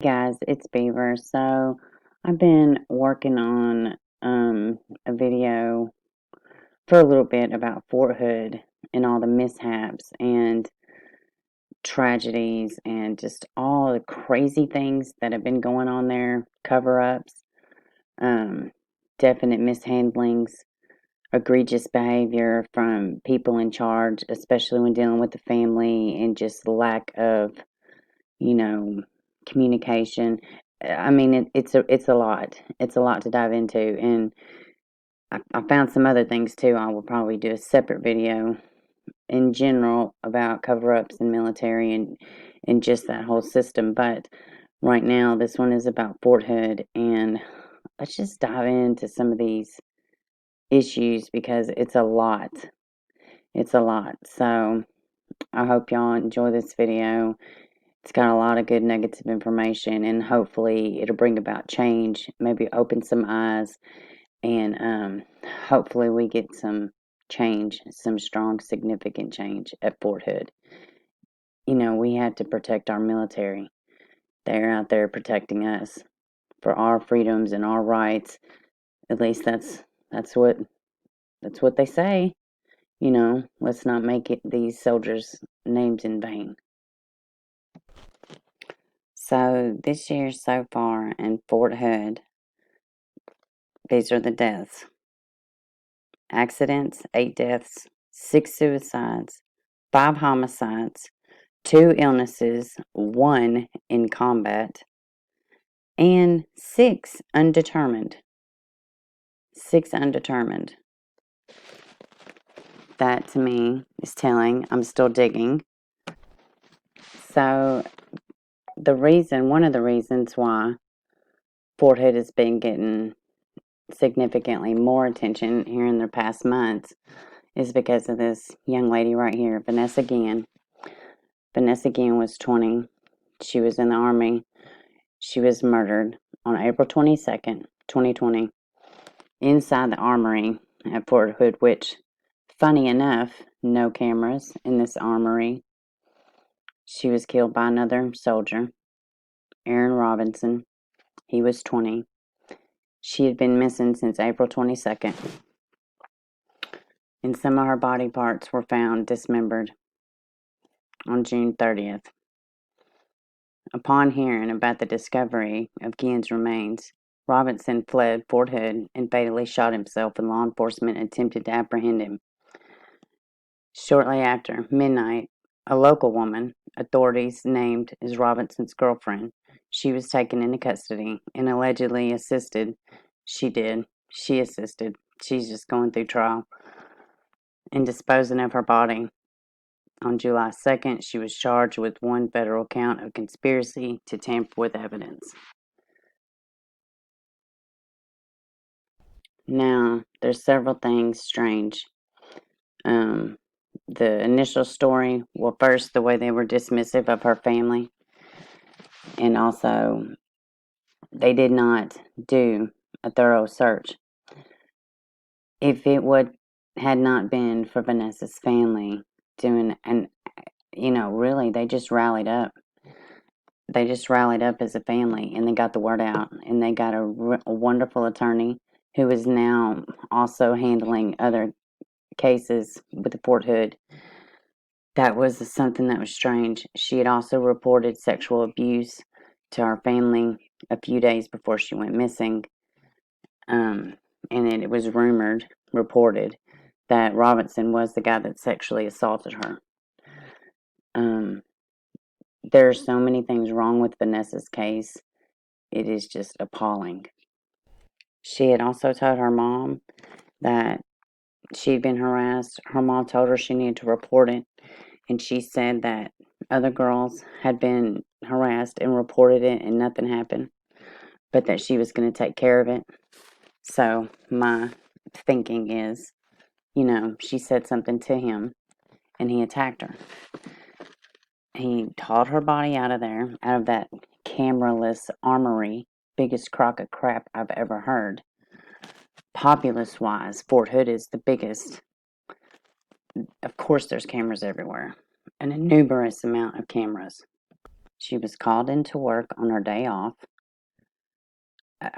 Guys, it's Beaver. So I've been working on a video for a little bit about Fort Hood and all the mishaps and tragedies and just all the crazy things that have been going on there, cover-ups, um, definite mishandlings, egregious behavior from people in charge, especially when dealing with the family, and just lack of you know, communication. I mean, it's a lot. It's a lot to dive into, and I found some other things too. I will probably do a separate video in general about cover-ups in military and just that whole system. But right now, this one is about Fort Hood, and let's just dive into some of these issues because it's a lot. It's a lot. So I hope y'all enjoy this video. It's got a lot of good nuggets of information, and hopefully it'll bring about change, maybe open some eyes, and hopefully we get some change, some strong, significant change at Fort Hood. We have to protect our military. They're out there protecting us for our freedoms and our rights. At least that's what that's what they say. Let's not make it these soldiers' names in vain. So this year so far in Fort Hood, these are the deaths. Accidents, 8 deaths, 6 suicides, 5 homicides, 2 illnesses, 1 in combat, and 6 undetermined. 6 undetermined. That to me is telling. I'm still digging. So one of the reasons why Fort Hood has been getting significantly more attention here in the past months is because of this young lady right here, Vanessa Guillen. Vanessa Guillen was 20. She was in the Army. She was murdered on April 22nd, 2020, inside the armory at Fort Hood, which, funny enough, no cameras in this armory. She was killed by another soldier, Aaron Robinson. He was 20. She had been missing since April 22nd, and some of her body parts were found dismembered on June 30th. Upon hearing about the discovery of Guillen's remains, Robinson fled Fort Hood and fatally shot himself when law enforcement attempted to apprehend him. Shortly after midnight, a local woman, authorities named as Robinson's girlfriend, she was taken into custody and allegedly assisted. She did. She assisted. She's just going through trial in disposing of her body. On July 2nd, she was charged with 1 federal count of conspiracy to tamper with evidence. Now, there's several things strange. Um, the initial story, well, first, the way they were dismissive of her family, and also they did not do a thorough search. If it had not been for Vanessa's family doing, and really, they just rallied up. They just rallied up as a family, and they got the word out, and they got a wonderful attorney who is now also handling other cases with the Fort Hood. That was something that was strange. She had also reported sexual abuse to our family a few days before she went missing. And it was reported, that Robinson was the guy that sexually assaulted her. There are so many things wrong with Vanessa's case. It is just appalling. She had also told her mom that she'd been harassed. Her mom told her she needed to report it, and she said that other girls had been harassed and reported it and nothing happened, but that she was going to take care of it. So my thinking is, she said something to him and he attacked her. He hauled her body out of there, out of that cameraless armory. Biggest crock of crap I've ever heard. Populace wise, Fort Hood is the biggest. Of course, there's cameras everywhere, an numerous amount of cameras. She was called into work on her day off. I,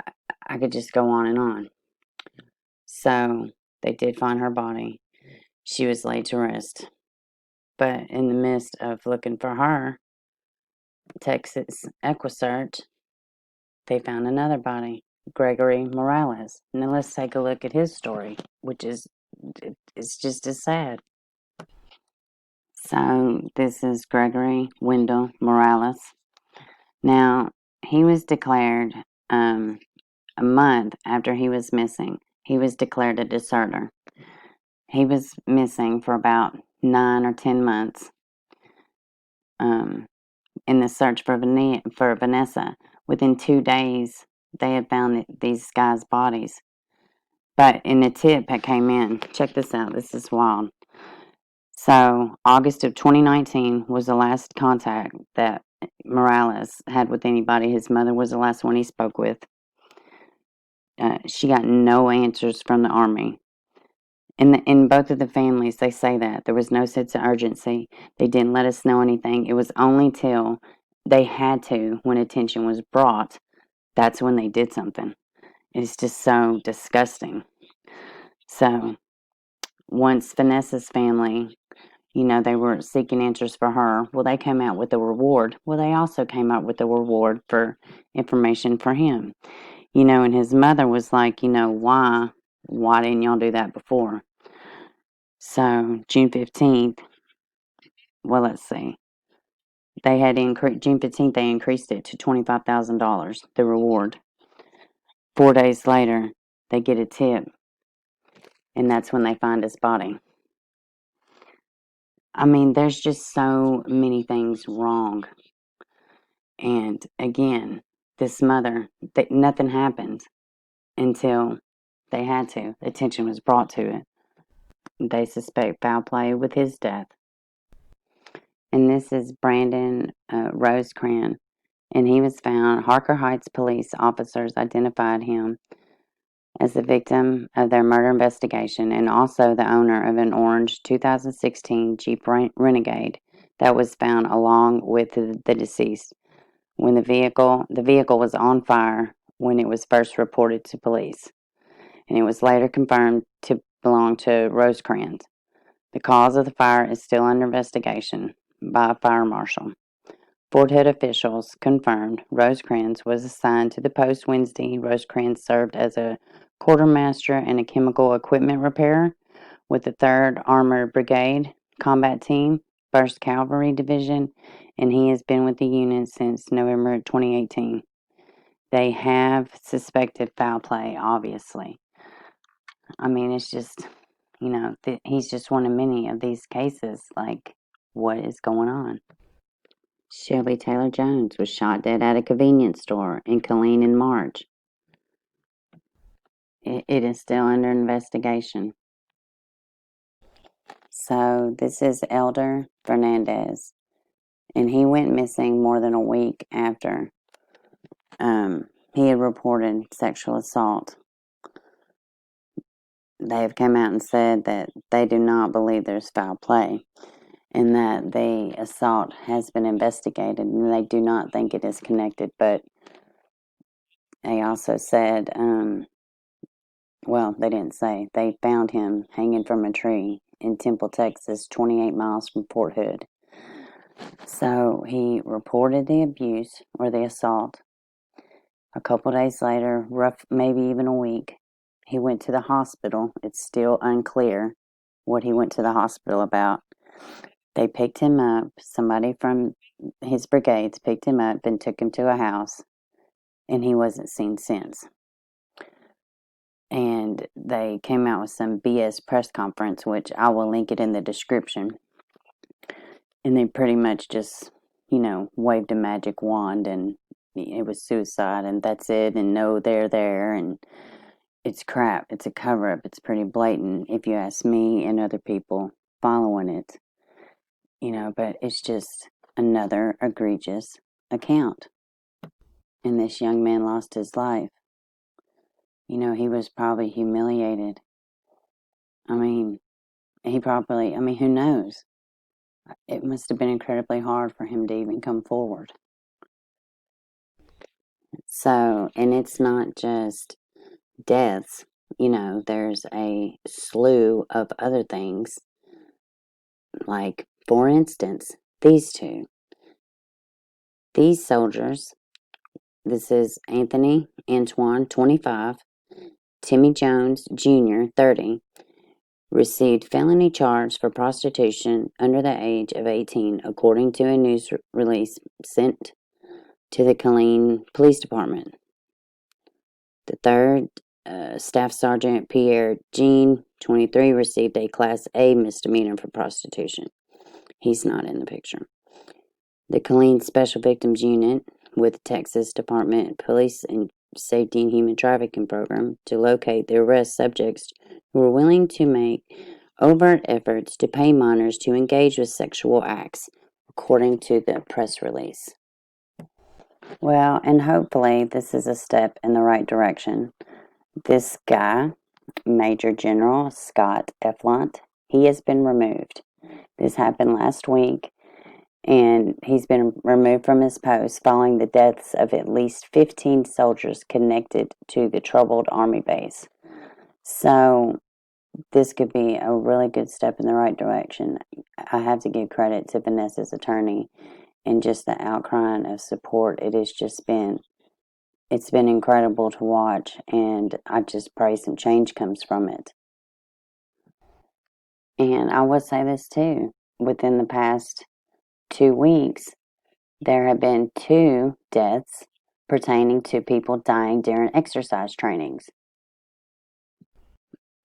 I could just go on and on. So they did find her body. She was laid to rest. But in the midst of looking for her, Texas EquiSearch, they found another body, Gregory Morales. Now let's take a look at his story, which is it's just as sad. So this is Gregory Wendell Morales. Now he was declared a month after he was missing. He was declared a deserter. He was missing for about 9 or 10 months. In the search for Vanessa. Within 2 days, they had found these guys' bodies. But in a tip that came in, check this out. This is wild. So August of 2019 was the last contact that Morales had with anybody. His mother was the last one he spoke with. She got no answers from the Army. In both of the families, they say that there was no sense of urgency. They didn't let us know anything. It was only till they had to, when attention was brought, that's when they did something. It's just so disgusting. So once Vanessa's family, they were seeking answers for her. Well, they came out with a reward. Well, they also came out with a reward for information for him. And his mother was like, why didn't y'all do that before? So June 15th, well, let's see. They had increased, June 15th, they increased it to $25,000, the reward. 4 days later, they get a tip, and that's when they find his body. I mean, there's just so many things wrong. And again, this mother, nothing happened until they had to. Attention was brought to it. They suspect foul play with his death. And this is Brandon Rosecrans, and he was found. Harker Heights police officers identified him as the victim of their murder investigation and also the owner of an orange 2016 Jeep Renegade that was found along with the deceased. When the vehicle was on fire when it was first reported to police, and it was later confirmed to belong to Rosecrans. The cause of the fire is still under investigation by a fire marshal. Fort Hood officials confirmed Rosecrans was assigned to the post Wednesday. Rosecrans served as a quartermaster and a chemical equipment repairer with the 3rd Armored Brigade Combat Team, 1st Cavalry Division, and he has been with the unit since November 2018. They have suspected foul play, obviously. I mean, it's just, he's just one of many of these cases. Like, what is going on? Shelby Taylor Jones was shot dead at a convenience store in Killeen in March. It is still under investigation. So, this is Elder Fernandez, and he went missing more than a week after he had reported sexual assault. They have come out and said that they do not believe there's foul play and that the assault has been investigated and they do not think it is connected. But they also said, they didn't say, they found him hanging from a tree in Temple, Texas, 28 miles from Fort Hood. So he reported the abuse or the assault. A couple days later, maybe even a week, he went to the hospital. It's still unclear what he went to the hospital about. They picked him up. Somebody from his brigades picked him up and took him to a house, and he wasn't seen since. And they came out with some BS press conference, which I will link it in the description. And they pretty much just, waved a magic wand and it was suicide and that's it. And no, they're there. And it's crap. It's a cover up. It's pretty blatant if you ask me and other people following it. But it's just another egregious account. And this young man lost his life. He was probably humiliated. I mean, who knows? It must have been incredibly hard for him to even come forward. So, and it's not just deaths, there's a slew of other things. Like, for instance, these two. These soldiers, this is Anthony Antoine, 25, Timmy Jones Jr., 30, received felony charge for prostitution under the age of 18, according to a news release sent to the Killeen Police Department. The third, Staff Sergeant Pierre Jean, 23, received a Class A misdemeanor for prostitution. He's not in the picture. The Killeen Special Victims Unit with Texas Department of Police and Safety and Human Trafficking Program to locate the arrest subjects who were willing to make overt efforts to pay minors to engage with sexual acts, according to the press release. Well, and hopefully this is a step in the right direction. This guy, Major General Scott Eflont, he has been removed. This happened last week, and he's been removed from his post following the deaths of at least 15 soldiers connected to the troubled Army base. So, this could be a really good step in the right direction. I have to give credit to Vanessa's attorney and just the outcrying of support. It's been incredible to watch, and I just pray some change comes from it. And I will say this too, within the past 2 weeks, there have been 2 deaths pertaining to people dying during exercise trainings.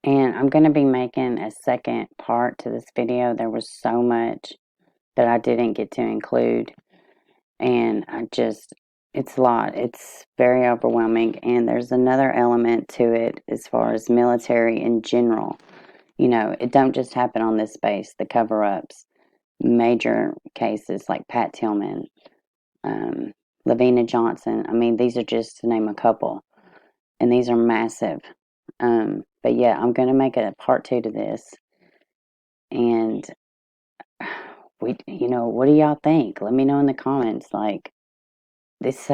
And I'm going to be making a second part to this video. There was so much that I didn't get to include. And it's a lot. It's very overwhelming. And there's another element to it as far as military in general. It don't just happen on this base, the cover-ups. Major cases like Pat Tillman, Lavina Johnson. I mean, these are just to name a couple. And these are massive. But yeah, I'm going to make a part 2 to this. And what do y'all think? Let me know in the comments. Like, this,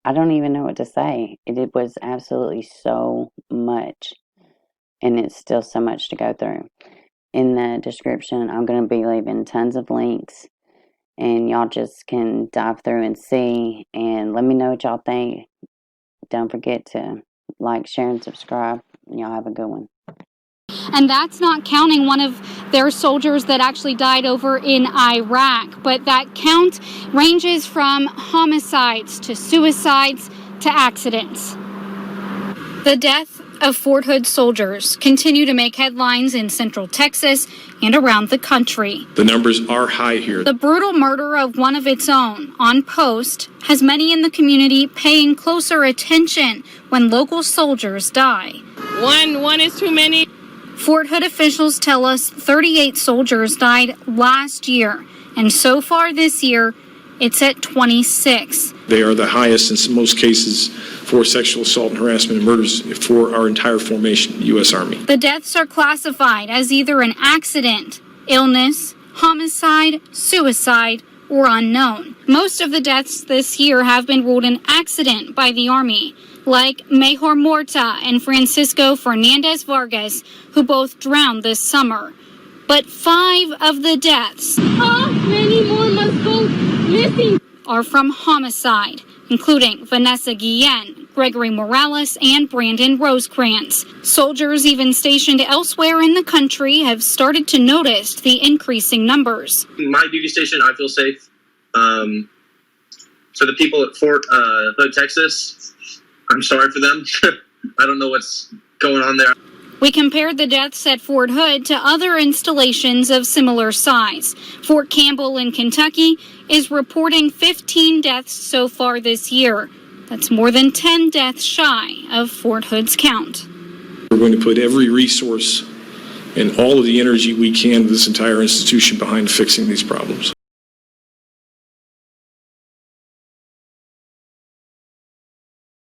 I don't even know what to say. It was absolutely so much. And it's still so much to go through. In the description, I'm going to be leaving tons of links. And y'all just can dive through and see. And let me know what y'all think. Don't forget to like, share, and subscribe. Y'all have a good one. And that's not counting one of their soldiers that actually died over in Iraq. But that count ranges from homicides to suicides to accidents. The death of Fort Hood soldiers continue to make headlines in Central Texas and around the country. The numbers are high here. The brutal murder of one of its own on post has many in the community paying closer attention when local soldiers die. One is too many. Fort Hood officials tell us 38 soldiers died last year, and so far this year, it's at 26. They are the highest in most cases for sexual assault and harassment and murders for our entire formation, U.S. Army. The deaths are classified as either an accident, illness, homicide, suicide, or unknown. Most of the deaths this year have been ruled an accident by the Army, like Mejor Morta and Francisco Fernandez Vargas, who both drowned this summer. But 5 of the deaths Many more must go missing. are from homicide, including Vanessa Guillen, Gregory Morales, and Brandon Rosecrans. Soldiers even stationed elsewhere in the country have started to notice the increasing numbers. My duty station, I feel safe. For the people at Fort Hood, Texas, I'm sorry for them. I don't know what's going on there. We compared the deaths at Fort Hood to other installations of similar size. Fort Campbell in Kentucky is reporting 15 deaths so far this year. That's more than 10 deaths shy of Fort Hood's count. We're going to put every resource and all of the energy we can with this entire institution behind fixing these problems.